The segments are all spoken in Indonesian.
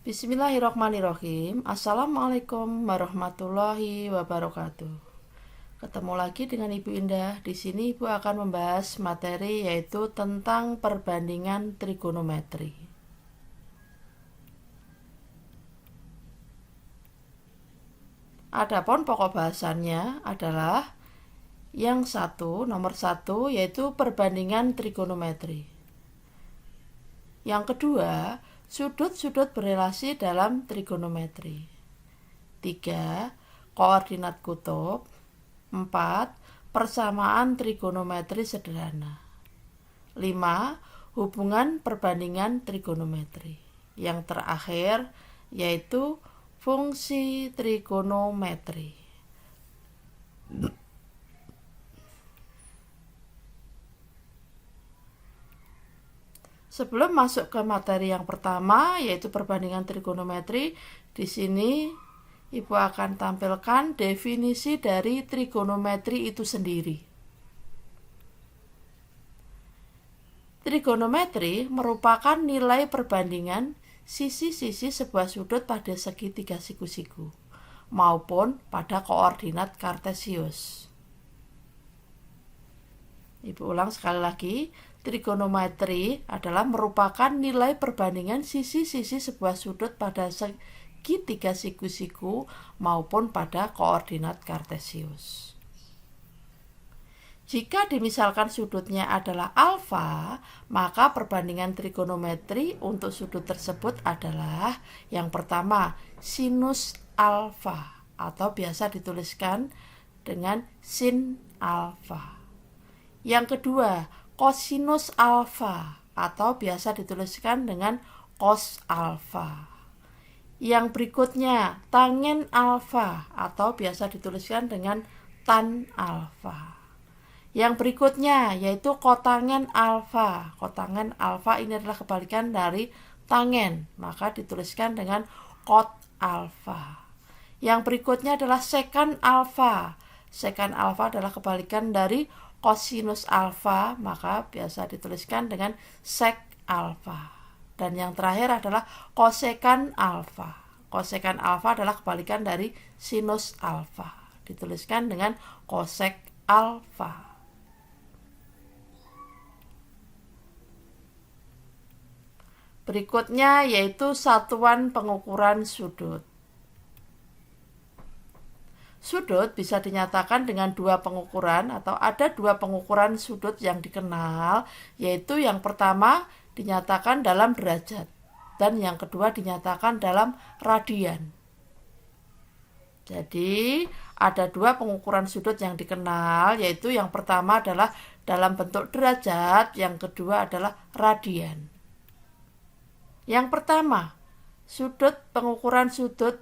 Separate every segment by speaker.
Speaker 1: Bismillahirrahmanirrahim. Assalamualaikum warahmatullahi wabarakatuh. Ketemu lagi dengan Ibu Indah. Di sini Ibu akan membahas materi yaitu tentang perbandingan trigonometri. Adapun pokok bahasannya adalah nomor satu yaitu perbandingan trigonometri. Yang kedua, sudut-sudut berelasi dalam trigonometri. 3. Koordinat kutub. 4. Persamaan trigonometri sederhana. 5. Hubungan perbandingan trigonometri. Yang terakhir yaitu fungsi trigonometri. Sebelum masuk ke materi yang pertama, yaitu perbandingan trigonometri, di sini Ibu akan tampilkan definisi dari trigonometri itu sendiri. Trigonometri merupakan nilai perbandingan sisi-sisi sebuah sudut pada segitiga siku-siku maupun pada koordinat kartesius. Ibu ulang sekali lagi. Trigonometri adalah merupakan nilai perbandingan sisi-sisi sebuah sudut pada segitiga siku-siku maupun pada koordinat kartesius. Jika dimisalkan sudutnya adalah alfa, maka perbandingan trigonometri untuk sudut tersebut adalah yang pertama, sinus alfa atau biasa dituliskan dengan sin alfa. Yang kedua, kosinus alfa atau biasa dituliskan dengan cos alfa. Yang berikutnya, tangen alfa atau biasa dituliskan dengan tan alfa. Yang berikutnya yaitu kotangen alfa. Kotangen alfa ini adalah kebalikan dari tangen, maka dituliskan dengan kot alfa. Yang berikutnya adalah sekan alfa. Sekan alfa adalah kebalikan dari kosinus alfa, maka biasa dituliskan dengan sek alfa. Dan yang terakhir adalah kosekan alfa. Kosekan alfa adalah kebalikan dari sinus alfa, dituliskan dengan kosek alfa. Berikutnya yaitu satuan pengukuran sudut. Sudut bisa dinyatakan dengan dua pengukuran atau ada dua pengukuran sudut yang dikenal, yaitu yang pertama dinyatakan dalam derajat dan yang kedua dinyatakan dalam radian. Jadi ada dua pengukuran sudut yang dikenal, yaitu yang pertama adalah dalam bentuk derajat, yang kedua adalah radian. Yang pertama, pengukuran sudut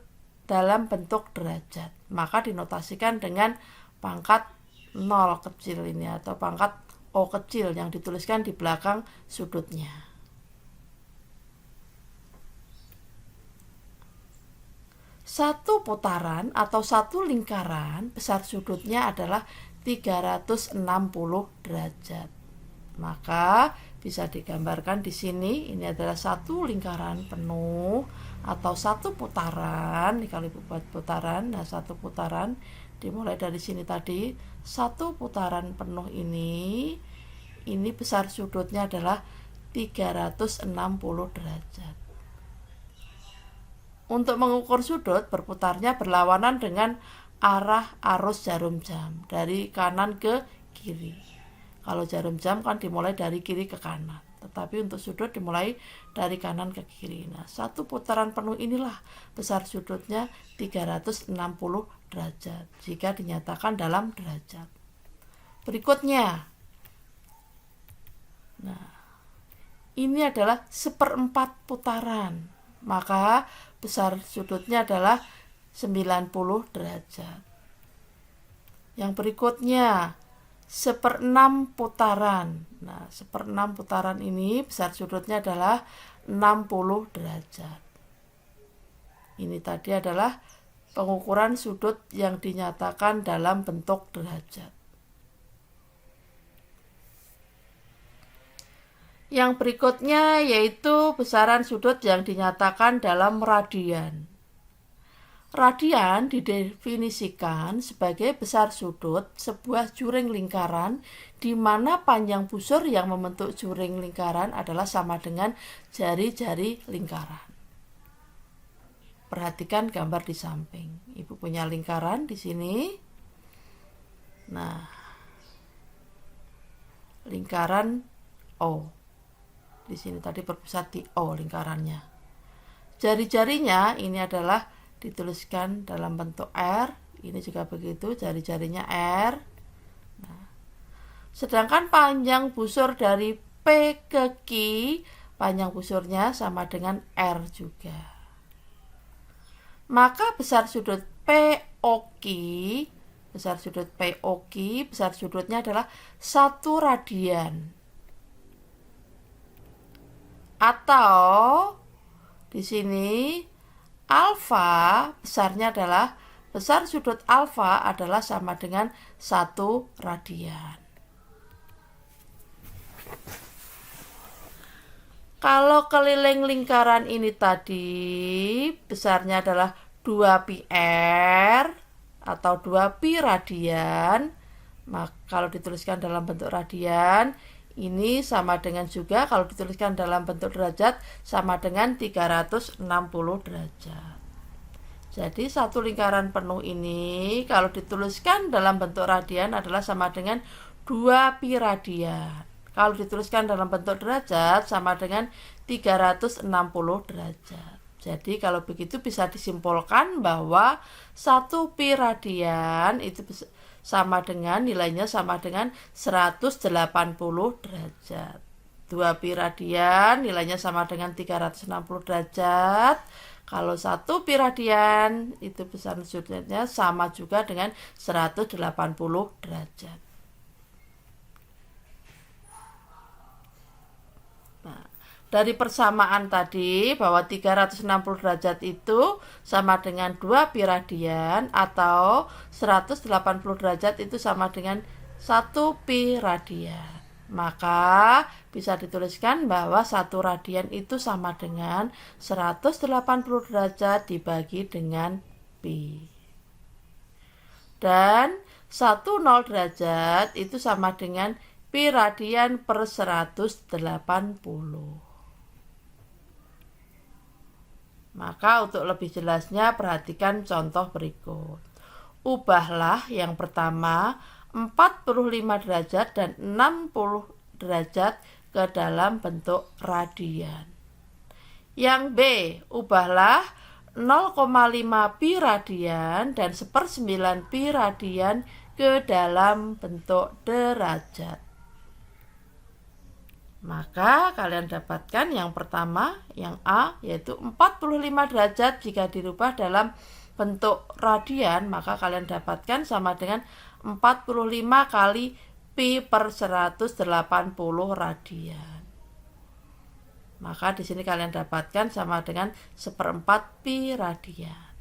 Speaker 1: dalam bentuk derajat, maka dinotasikan dengan pangkat 0 kecil ini atau pangkat O kecil yang dituliskan di belakang sudutnya. Satu putaran atau satu lingkaran besar sudutnya adalah 360 derajat. Maka bisa digambarkan di sini, ini adalah satu lingkaran penuh atau satu putaran. Kalau Ibu buat putaran, nah satu putaran dimulai dari sini tadi, satu putaran penuh ini besar sudutnya adalah 360 derajat. Untuk mengukur sudut, berputarnya berlawanan dengan arah arus jarum jam dari kanan ke kiri. Kalau jarum jam kan dimulai dari kiri ke kanan, tetapi untuk sudut dimulai dari kanan ke kiri. Nah, satu putaran penuh inilah besar sudutnya 360 derajat jika dinyatakan dalam derajat. Berikutnya, nah ini adalah 1/4 putaran, maka besar sudutnya adalah 90 derajat. Yang berikutnya 1/6 putaran. Nah, 1/6 putaran ini besar sudutnya adalah 60 derajat. Ini tadi adalah pengukuran sudut yang dinyatakan dalam bentuk derajat. Yang berikutnya yaitu besaran sudut yang dinyatakan dalam radian. Radian didefinisikan sebagai besar sudut sebuah juring lingkaran di mana panjang busur yang membentuk juring lingkaran adalah sama dengan jari-jari lingkaran. Perhatikan gambar di samping. Ibu punya lingkaran di sini. Nah, lingkaran O. Di sini tadi berpusat di O lingkarannya. Jari-jarinya ini adalah dituliskan dalam bentuk R. Ini juga begitu, jari-jarinya R. Nah, sedangkan panjang busur dari P ke Q, panjang busurnya sama dengan R juga. Maka besar sudut POQ, besar sudutnya adalah 1 radian. Atau di sini alfa besar sudut alfa adalah sama dengan 1 radian. Kalau keliling lingkaran ini tadi besarnya adalah 2 pi r atau 2 pi radian. Maka kalau dituliskan dalam bentuk radian, ini sama dengan juga kalau dituliskan dalam bentuk derajat sama dengan 360 derajat. Jadi satu lingkaran penuh ini kalau dituliskan dalam bentuk radian adalah sama dengan 2 pi radian. Kalau dituliskan dalam bentuk derajat sama dengan 360 derajat. Jadi kalau begitu bisa disimpulkan bahwa 1 pi radian itu sama dengan nilainya sama dengan 180 derajat. 2 pi radian nilainya sama dengan 360 derajat. Kalau 1 pi radian itu besaran sudutnya sama juga dengan 180 derajat. Dari persamaan tadi bahwa 360 derajat itu sama dengan 2 pi radian atau 180 derajat itu sama dengan 1 pi radian. Maka bisa dituliskan bahwa 1 radian itu sama dengan 180 derajat dibagi dengan pi. Dan 10 derajat itu sama dengan pi radian per 180. Maka untuk lebih jelasnya perhatikan contoh berikut. Ubahlah yang pertama 45 derajat dan 60 derajat ke dalam bentuk radian. Yang B, ubahlah 0,5 pi radian dan 1/9 pi radian ke dalam bentuk derajat. Maka kalian dapatkan yang pertama, yang A, yaitu 45 derajat jika dirubah dalam bentuk radian, maka kalian dapatkan sama dengan 45 kali pi per 180 radian. Maka di sini kalian dapatkan sama dengan 1/4 pi radian.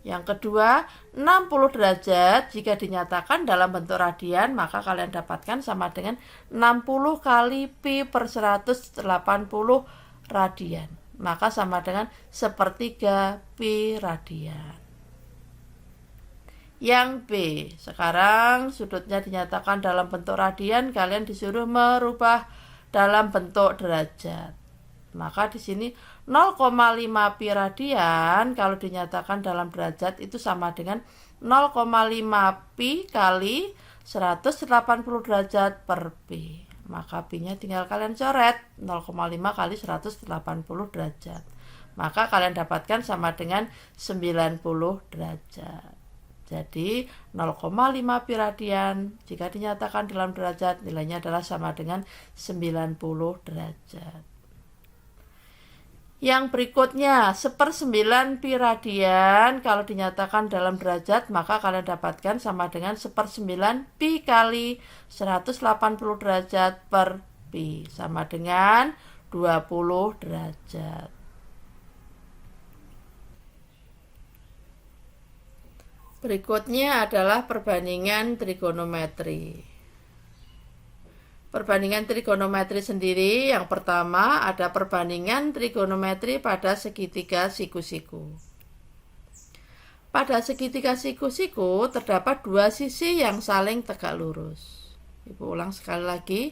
Speaker 1: Yang kedua, 60 derajat jika dinyatakan dalam bentuk radian, maka kalian dapatkan sama dengan 60 kali pi per 180 radian. Maka sama dengan 1/3 pi radian. Yang B, sekarang sudutnya dinyatakan dalam bentuk radian, kalian disuruh merubah dalam bentuk derajat. Maka di sini 0,5 pi radian kalau dinyatakan dalam derajat itu sama dengan 0,5 pi kali 180 derajat per pi. Maka pi-nya tinggal kalian coret, 0,5 kali 180 derajat. Maka kalian dapatkan sama dengan 90 derajat. Jadi 0,5 pi radian jika dinyatakan dalam derajat nilainya adalah sama dengan 90 derajat. Yang berikutnya 1/9 pi radian kalau dinyatakan dalam derajat maka kalian dapatkan sama dengan 1/9 pi kali 180 derajat per pi sama dengan 20 derajat. Berikutnya adalah perbandingan trigonometri. Perbandingan trigonometri sendiri, yang pertama ada perbandingan trigonometri pada segitiga siku-siku. Pada segitiga siku-siku terdapat dua sisi yang saling tegak lurus. Ibu ulang sekali lagi.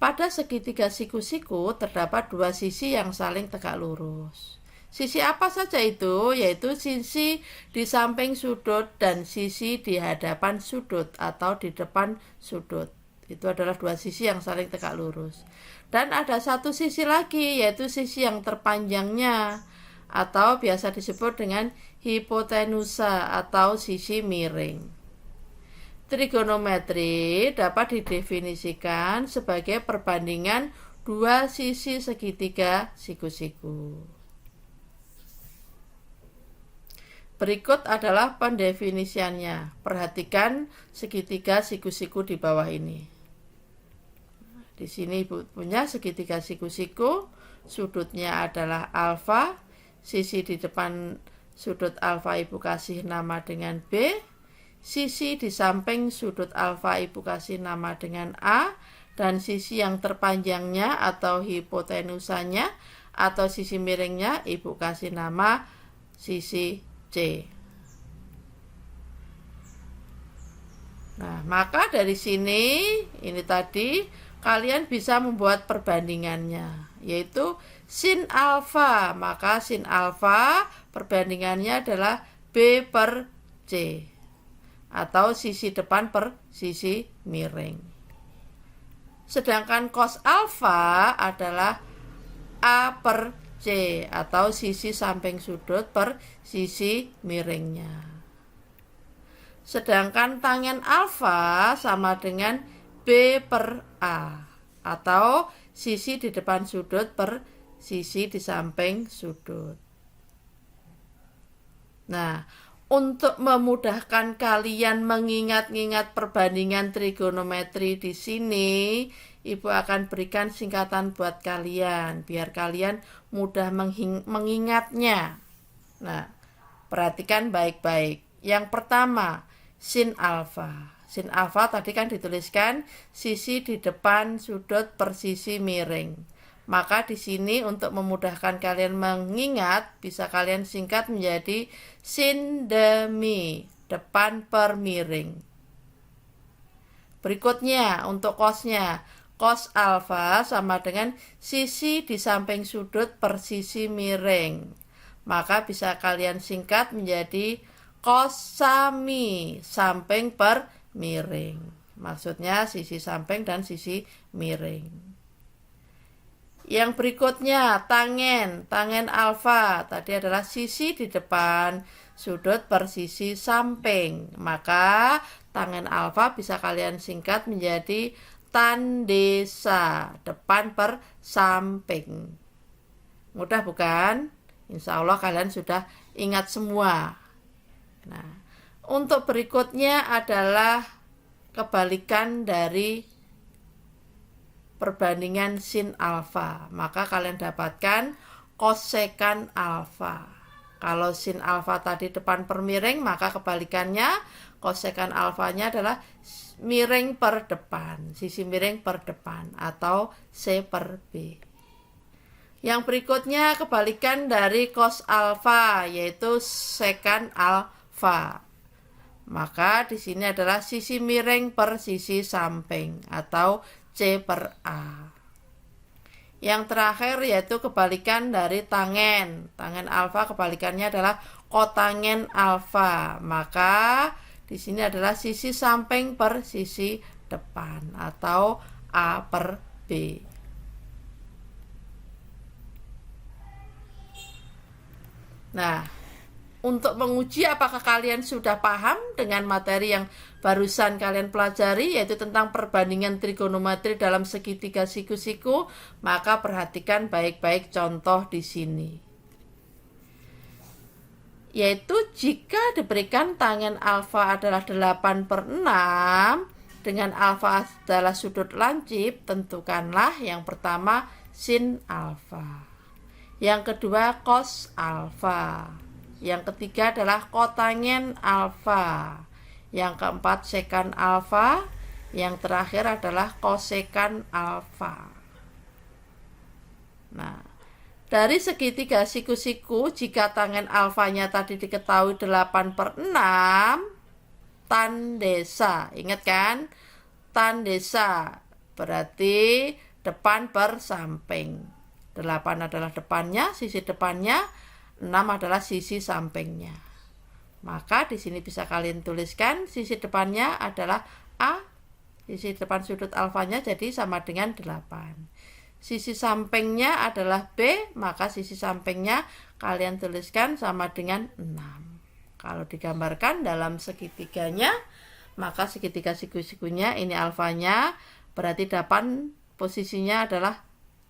Speaker 1: Pada segitiga siku-siku terdapat dua sisi yang saling tegak lurus. Sisi apa saja itu? Yaitu sisi di samping sudut dan sisi di hadapan sudut atau di depan sudut. Itu adalah dua sisi yang saling tegak lurus. Dan ada satu sisi lagi, yaitu sisi yang terpanjangnya atau biasa disebut dengan hipotenusa atau sisi miring. Trigonometri dapat didefinisikan sebagai perbandingan dua sisi segitiga siku-siku. Berikut adalah pendefinisiannya. Perhatikan segitiga siku-siku di bawah ini. Di sini Ibu punya segitiga siku-siku, sudutnya adalah alfa, sisi di depan sudut alfa Ibu kasih nama dengan B, sisi di samping sudut alfa Ibu kasih nama dengan A, dan sisi yang terpanjangnya atau hipotenusanya atau sisi miringnya Ibu kasih nama sisi C. Nah, maka dari sini, ini tadi, kalian bisa membuat perbandingannya, yaitu sin alfa. Maka sin alfa perbandingannya adalah B per C, atau sisi depan per sisi miring. Sedangkan cos alfa adalah A per C, atau sisi samping sudut per sisi miringnya. Sedangkan tangen alfa sama dengan B per A, atau sisi di depan sudut per sisi di samping sudut. Nah, untuk memudahkan kalian mengingat-ingat perbandingan trigonometri di sini, Ibu akan berikan singkatan buat kalian, biar kalian mudah mengingatnya. Nah, perhatikan baik-baik. Yang pertama, sin alfa. Sin alfa tadi kan dituliskan sisi di depan sudut per sisi miring. Maka di sini untuk memudahkan kalian mengingat, bisa kalian singkat menjadi sin demi, depan per miring. Berikutnya untuk cosnya, cos alfa sama dengan sisi di samping sudut per sisi miring. Maka bisa kalian singkat menjadi cos sami, samping per miring. Maksudnya sisi samping dan sisi miring. Yang berikutnya tangen alfa tadi adalah sisi di depan sudut per sisi samping. Maka tangen alfa bisa kalian singkat menjadi tan desa, depan per samping. Mudah bukan? Insya Allah kalian sudah ingat semua. Nah, untuk berikutnya adalah kebalikan dari perbandingan sin alfa. Maka kalian dapatkan kosekan alfa. Kalau sin alfa tadi depan per miring, maka kebalikannya kosekan alfanya adalah miring per depan, sisi miring per depan, atau C per B. Yang berikutnya kebalikan dari cos alfa, yaitu sekan alfa. Maka di sini adalah sisi miring per sisi samping, atau C per A. Yang terakhir yaitu kebalikan dari tangen. Tangen alfa kebalikannya adalah kotangen alfa. Maka di sini adalah sisi samping per sisi depan, atau A per B. Nah, untuk menguji apakah kalian sudah paham dengan materi yang barusan kalian pelajari, yaitu tentang perbandingan trigonometri dalam segitiga siku-siku, maka perhatikan baik-baik contoh di sini. Yaitu jika diberikan tangen alfa adalah 8 per 6, dengan alfa adalah sudut lancip, tentukanlah yang pertama sin alfa, yang kedua cos alfa, yang ketiga adalah kotangen alfa, yang keempat sekan alfa, Yang terakhir adalah kosekan alfa. Nah, dari segitiga siku-siku, jika tangen alfanya tadi diketahui 8/6, tan desa. Ingat kan? Tan desa berarti depan per samping. 8 adalah depannya, sisi depannya, 6 adalah sisi sampingnya. Maka di sini bisa kalian tuliskan sisi depannya adalah A, sisi depan sudut alfanya jadi sama dengan 8. Sisi sampingnya adalah B, maka sisi sampingnya kalian tuliskan sama dengan 6. Kalau digambarkan dalam segitiganya, maka segitiga siku-sikunya ini alfanya, berarti 8 posisinya adalah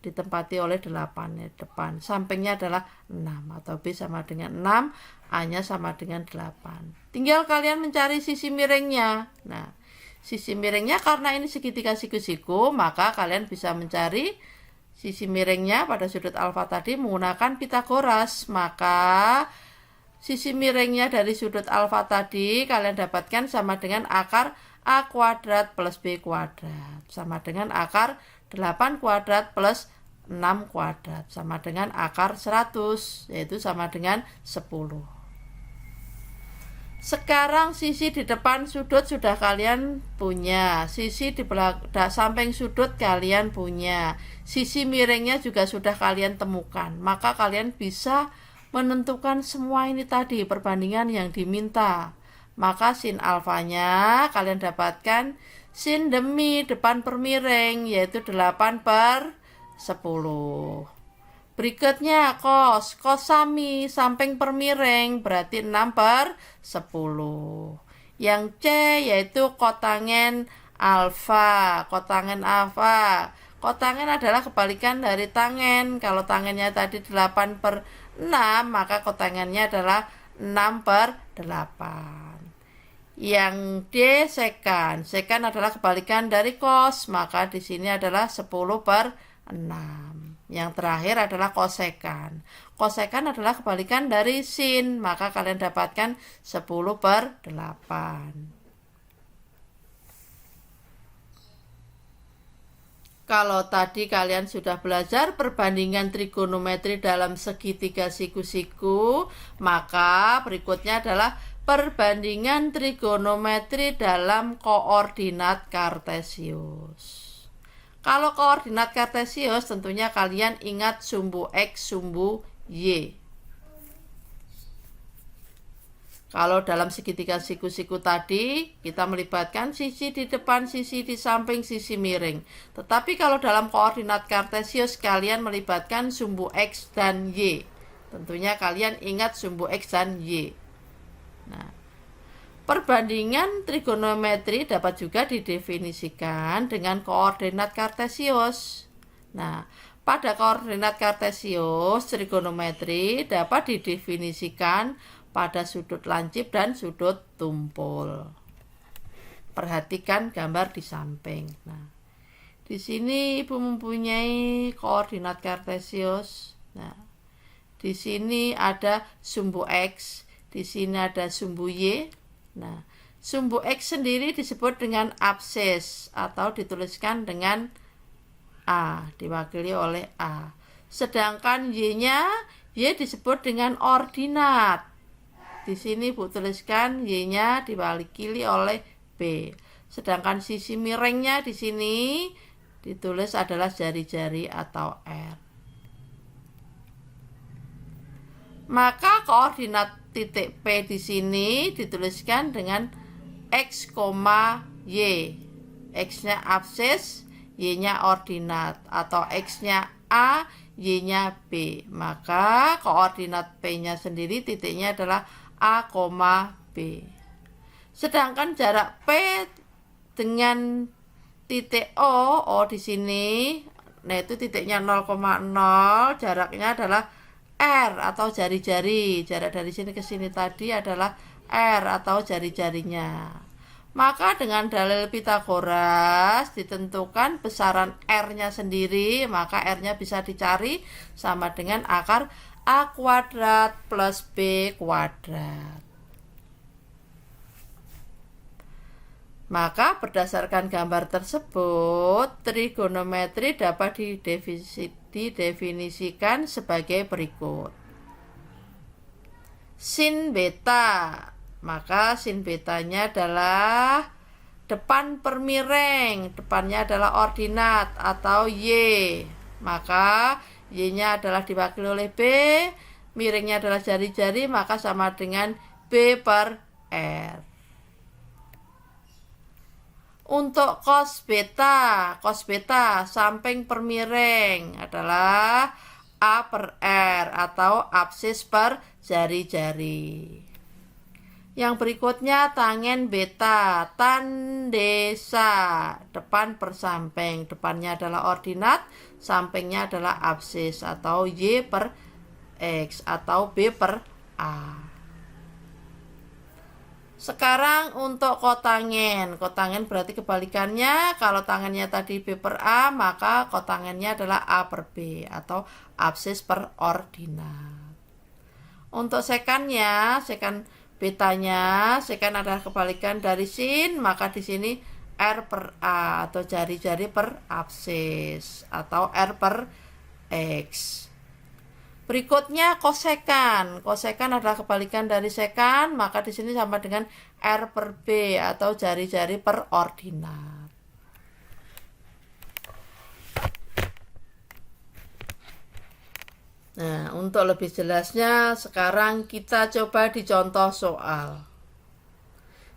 Speaker 1: ditempati oleh 8 ya, depan. Sampingnya adalah 6 atau B sama dengan 6, A-nya sama dengan 8. Tinggal kalian mencari sisi miringnya. Nah, sisi miringnya karena ini segitiga siku-siku, maka kalian bisa mencari sisi miringnya pada sudut alfa tadi menggunakan Pitagoras. Maka sisi miringnya dari sudut alfa tadi kalian dapatkan sama dengan akar A kuadrat plus B kuadrat. Sama dengan akar 8 kuadrat plus 6 kuadrat. Sama dengan akar 100, yaitu sama dengan 10. Sekarang sisi di depan sudut sudah kalian punya, sisi di samping sudut kalian punya, sisi miringnya juga sudah kalian temukan. Maka kalian bisa menentukan semua ini tadi perbandingan yang diminta. Maka sin alfanya kalian dapatkan sin demi depan per miring, yaitu 8/10. Berikutnya cos sami samping per miring berarti 6/10. Yang C yaitu kotangen alfa. Kotangen alfa. Kotangen adalah kebalikan dari tangen. Kalau tangennya tadi 8/6, maka kotangennya adalah 6/8. Yang D sekan. Sekan adalah kebalikan dari cos, maka di sini adalah 10/6. Yang terakhir adalah kosekan. Kosekan adalah kebalikan dari sin, maka kalian dapatkan 10/8. Kalau tadi kalian sudah belajar perbandingan trigonometri dalam segitiga siku-siku, maka berikutnya adalah perbandingan trigonometri dalam koordinat kartesius. Kalau koordinat kartesius tentunya kalian ingat sumbu X, sumbu Y. Kalau dalam segitiga siku-siku tadi kita melibatkan sisi di depan, sisi di samping, sisi miring. Tetapi kalau dalam koordinat kartesius kalian melibatkan sumbu X dan Y. Tentunya kalian ingat sumbu X dan Y. Nah, perbandingan trigonometri dapat juga didefinisikan dengan koordinat kartesius. Nah, pada koordinat kartesius, trigonometri dapat didefinisikan pada sudut lancip dan sudut tumpul. Perhatikan gambar di samping. Nah, di sini Ibu mempunyai koordinat kartesius. Nah, di sini ada sumbu X, di sini ada sumbu Y. Nah, sumbu X sendiri disebut dengan absis atau dituliskan dengan A, diwakili oleh A. Sedangkan Y-nya, Y disebut dengan ordinat. Di sini Bu tuliskan Y-nya diwakili oleh B. Sedangkan sisi miringnya di sini ditulis adalah jari-jari atau R. Maka koordinat titik P di sini dituliskan dengan X, Y. X-nya absis, Y-nya ordinat, atau X-nya A, Y-nya B. Maka koordinat P-nya sendiri titiknya adalah A, B. Sedangkan jarak P dengan titik O di sini, nah itu titiknya 0,0, jaraknya adalah R atau jari-jari. Jarak dari sini ke sini tadi adalah R atau jari-jarinya. Maka dengan dalil Pitagoras ditentukan besaran R-nya sendiri, maka R-nya bisa dicari sama dengan akar A kuadrat plus B kuadrat. Maka berdasarkan gambar tersebut, trigonometri dapat didefinisikan sebagai berikut. Sin beta, maka sin betanya adalah depan per miring, depannya adalah ordinat atau Y. Maka Y-nya adalah diwakili oleh B, miringnya adalah jari-jari, maka sama dengan B per R. Untuk cos beta samping per miring adalah A per R atau absis per jari-jari. Yang berikutnya tangen beta, tan desa, depan per samping, depannya adalah ordinat, sampingnya adalah absis atau Y per X atau B per A. Sekarang untuk kotangen berarti kebalikannya. Kalau tangennya tadi B per A, maka kotangennya adalah A per B atau absis per ordinat. Untuk sekannya, sekan betanya, sekan adalah kebalikan dari sin, maka di sini R per A atau jari-jari per absis atau R per X. Berikutnya kosekan adalah kebalikan dari sekan, maka di sini sama dengan R per B atau jari-jari per ordinat. Nah, untuk lebih jelasnya sekarang kita coba dicontoh soal.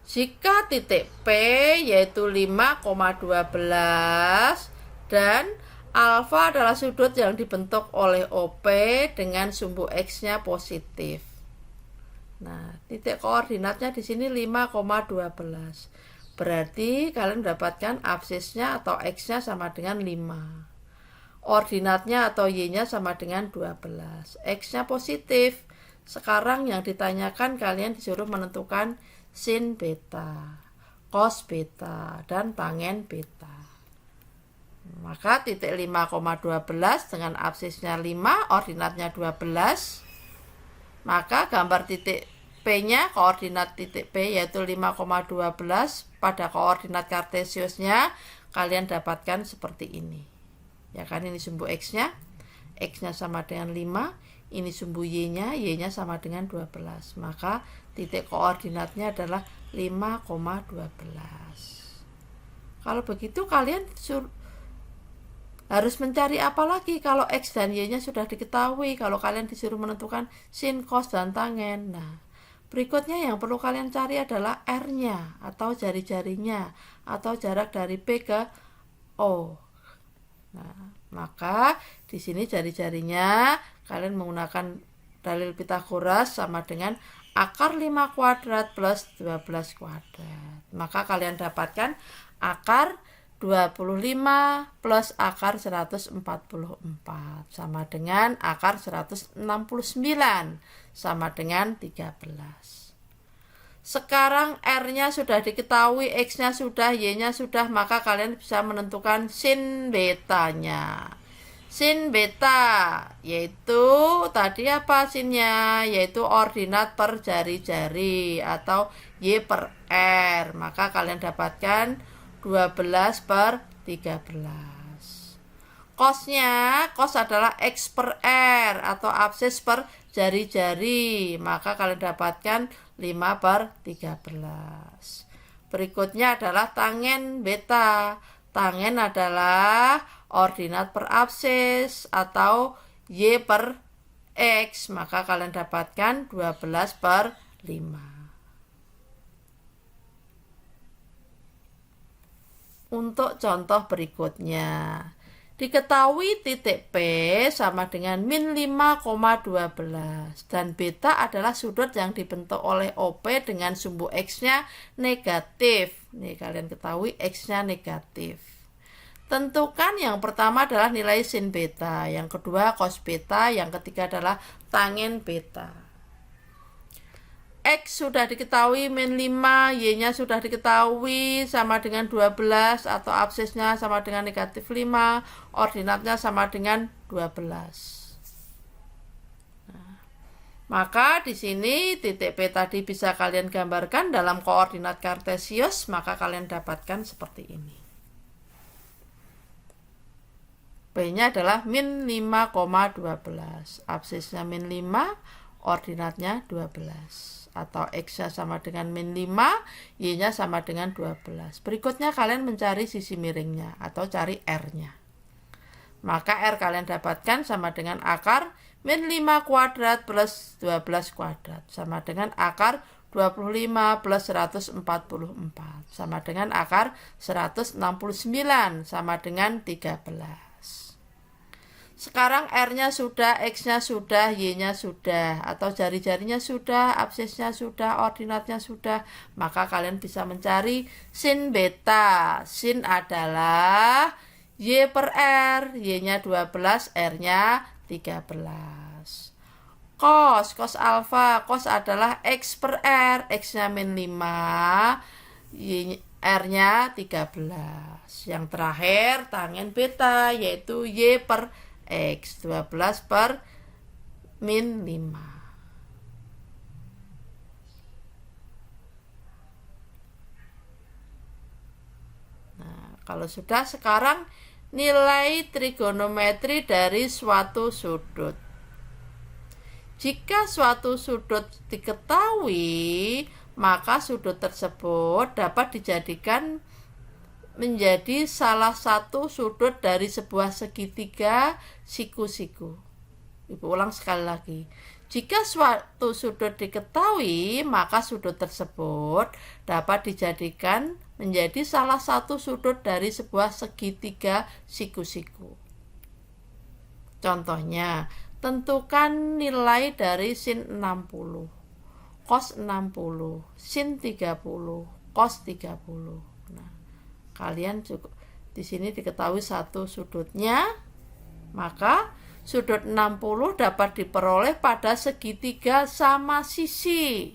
Speaker 1: Jika titik P yaitu 5,12 dan alfa adalah sudut yang dibentuk oleh OP dengan sumbu X-nya positif. Nah, titik koordinatnya di sini 5,12. Berarti kalian mendapatkan absisnya atau X-nya sama dengan 5. Ordinatnya atau Y-nya sama dengan 12. X-nya positif. Sekarang yang ditanyakan kalian disuruh menentukan sin beta, cos beta, dan tangen beta. Maka titik 5,12 dengan absisnya 5, ordinatnya 12. Maka gambar titik P-nya, koordinat titik P yaitu 5,12 pada koordinat kartesiusnya kalian dapatkan seperti ini. Ya kan, ini sumbu X-nya. X-nya sama dengan 5, ini sumbu Y-nya, Y-nya sama dengan 12. Maka titik koordinatnya adalah 5,12. Kalau begitu kalian harus mencari apa lagi kalau X dan Y-nya sudah diketahui, kalau kalian disuruh menentukan sin, cos, dan tangen. Nah, berikutnya yang perlu kalian cari adalah R-nya atau jari-jarinya atau jarak dari P ke O. Nah, maka di sini jari-jarinya kalian menggunakan dalil Pitagoras sama dengan akar 5 kuadrat plus 12 kuadrat. Maka kalian dapatkan akar 25 plus akar 144 sama dengan akar 169 sama dengan 13. Sekarang R-nya sudah diketahui, X-nya sudah, Y-nya sudah, maka kalian bisa menentukan sin betanya. Sin beta yaitu tadi apa sinnya? Yaitu ordinat per jari-jari atau Y per R. Maka kalian dapatkan 12 per 13. Cosnya, cos adalah X per R atau absis per jari-jari. Maka kalian dapatkan 5 per 13. Berikutnya adalah tangen beta. Tangen adalah ordinat per absis atau Y per X. Maka kalian dapatkan 12 per 5. Untuk contoh berikutnya, diketahui titik P sama dengan min 5,12 dan beta adalah sudut yang dibentuk oleh OP dengan sumbu X-nya negatif. Nih kalian ketahui X-nya negatif. Tentukan yang pertama adalah nilai sin beta, yang kedua cos beta, yang ketiga adalah tangen beta. X sudah diketahui min 5, Y-nya sudah diketahui sama dengan 12 atau absisnya sama dengan negatif 5, ordinatnya sama dengan 12. Nah, Maka di sini titik P tadi bisa kalian gambarkan dalam koordinat kartesius, maka kalian dapatkan seperti ini. P-nya adalah min 5,12. Absisnya min 5, ordinatnya 12. Atau X-nya sama dengan min 5, Y-nya sama dengan 12. Berikutnya kalian mencari sisi miringnya atau cari R-nya. Maka R kalian dapatkan sama dengan akar min 5 kuadrat plus 12 kuadrat. Sama dengan akar 25 plus 144. Sama dengan akar 169. Sama dengan 13. Sekarang R-nya sudah, X-nya sudah, Y-nya sudah, atau jari-jarinya sudah, absisnya sudah, ordinatnya sudah. Maka kalian bisa mencari sin beta. Sin adalah Y per R, Y-nya 12, R-nya 13. Cos alfa, cos adalah X per R, X-nya min 5, R-nya 13. Yang terakhir, tangen beta, yaitu Y per X, 12 per min 5. Nah, kalau sudah, sekarang nilai trigonometri dari suatu sudut. Jika suatu sudut diketahui, maka sudut tersebut dapat dijadikan menjadi salah satu sudut dari sebuah segitiga siku-siku. Ibu ulang sekali lagi. Jika suatu sudut diketahui, maka sudut tersebut dapat dijadikan menjadi salah satu sudut dari sebuah segitiga siku-siku. Contohnya, tentukan nilai dari sin 60, cos 60, sin 30, cos 30. Nah, kalian cukup di sini diketahui satu sudutnya, maka sudut 60 dapat diperoleh pada segitiga sama sisi.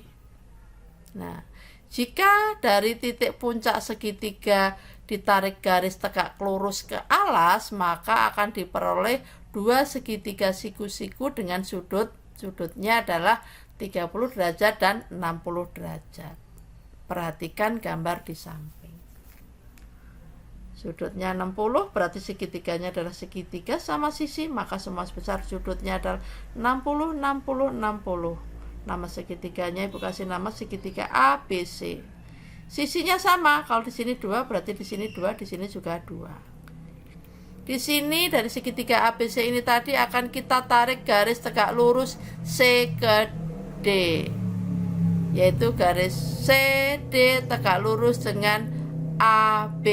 Speaker 1: Nah, jika dari titik puncak segitiga ditarik garis tegak lurus ke alas, maka akan diperoleh dua segitiga siku-siku dengan sudutnya adalah 30 derajat dan 60 derajat. Perhatikan gambar di samping. Sudutnya 60, berarti segitiganya adalah segitiga sama sisi, maka semua besar sudutnya adalah 60, 60, 60. Nama segitiganya Ibu kasih nama segitiga ABC. Sisinya sama, kalau di sini 2 berarti di sini 2, di sini juga 2. Di sini dari segitiga ABC ini tadi akan kita tarik garis tegak lurus C ke D, yaitu garis CD tegak lurus dengan AB.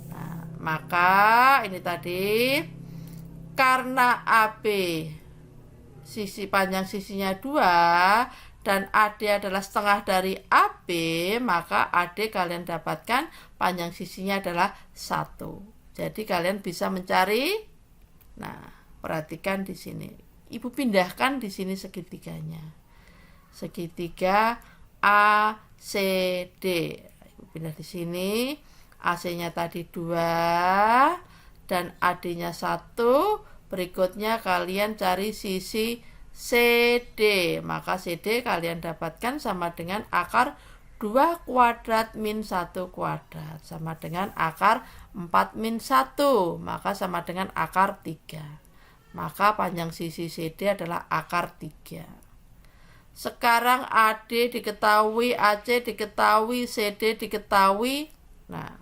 Speaker 1: Nah, maka ini tadi karena AB sisi panjang sisinya 2 dan AD adalah setengah dari AB, maka AD kalian dapatkan panjang sisinya adalah 1. Jadi kalian bisa mencari. Nah, perhatikan di sini. Ibu pindahkan di sini segitiganya. Segitiga ACD. Ibu pindah di sini. AC-nya tadi 2 dan AD-nya 1. Berikutnya kalian cari sisi CD, maka CD kalian dapatkan sama dengan akar 2 kuadrat min 1 kuadrat, sama dengan akar 4 min 1, maka sama dengan akar 3. Maka panjang sisi CD adalah akar 3. Sekarang AD diketahui, AC diketahui, CD diketahui. Nah,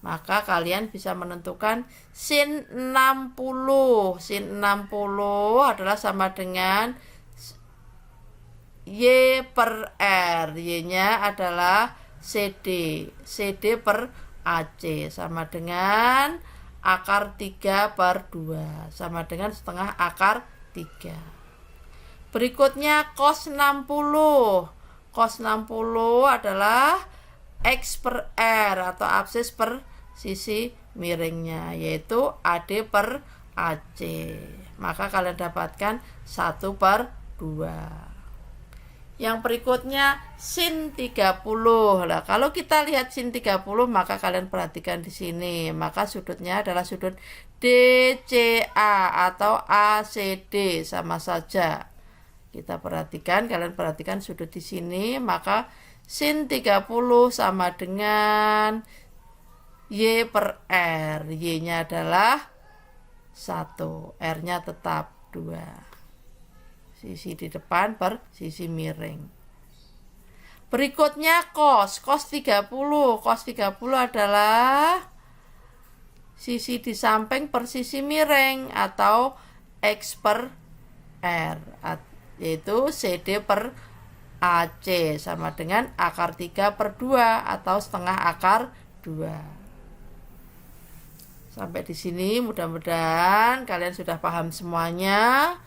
Speaker 1: maka kalian bisa menentukan sin 60. Sin 60 adalah sama dengan Y per R. Y-nya adalah CD. CD per AC sama dengan akar 3 per 2. Sama dengan setengah akar 3. Berikutnya cos 60. Cos 60 adalah X per R atau absis per sisi miringnya, yaitu AD per AC. Maka kalian dapatkan 1 per 2. Yang berikutnya sin 30. Nah, kalau kita lihat sin 30, maka kalian perhatikan di sini. Maka sudutnya adalah sudut DCA atau ACD, sama saja. Kita perhatikan, kalian perhatikan sudut di sini, maka sin 30 sama dengan Y per R. Y-nya adalah 1, R-nya tetap 2. Sisi di depan per sisi miring. Berikutnya cos 30. Cos 30 adalah sisi di samping per sisi miring atau X per R, yaitu CD per AC sama dengan akar 3 per 2 atau setengah akar 2. Sampai di sini mudah-mudahan kalian sudah paham semuanya.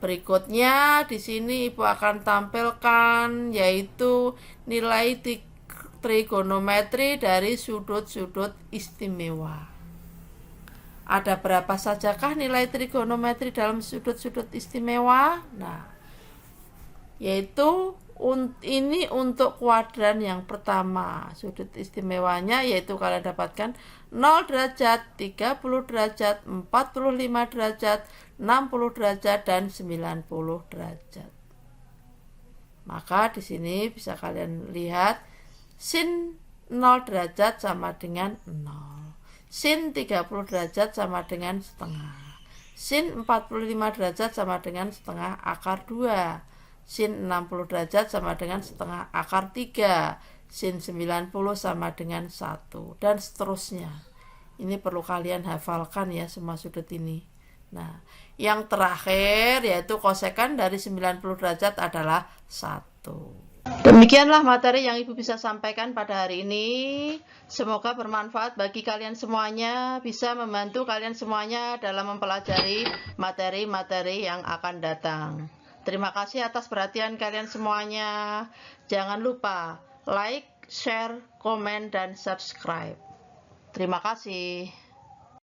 Speaker 1: Berikutnya di sini Ibu akan tampilkan yaitu nilai trigonometri dari sudut-sudut istimewa. Ada berapa sajakah nilai trigonometri dalam sudut-sudut istimewa? Nah, yaitu ini untuk kuadran yang pertama. Sudut istimewanya yaitu kalian dapatkan 0 derajat, 30 derajat, 45 derajat, 60 derajat, dan 90 derajat. Maka di sini bisa kalian lihat sin 0 derajat sama dengan 0. Sin 30 derajat sama dengan setengah. Sin 45 derajat sama dengan setengah akar 2. Sin 60 derajat sama dengan setengah akar 3. Sin 90 sama dengan 1. Dan seterusnya. Ini perlu kalian hafalkan ya semua sudut ini. Nah, yang terakhir yaitu kosekan dari 90 derajat adalah 1. Demikianlah materi yang Ibu bisa sampaikan pada hari ini. Semoga bermanfaat bagi kalian semuanya, bisa membantu kalian semuanya dalam mempelajari materi-materi yang akan datang. Terima kasih atas perhatian kalian semuanya. Jangan lupa like, share, komen, dan subscribe. Terima kasih.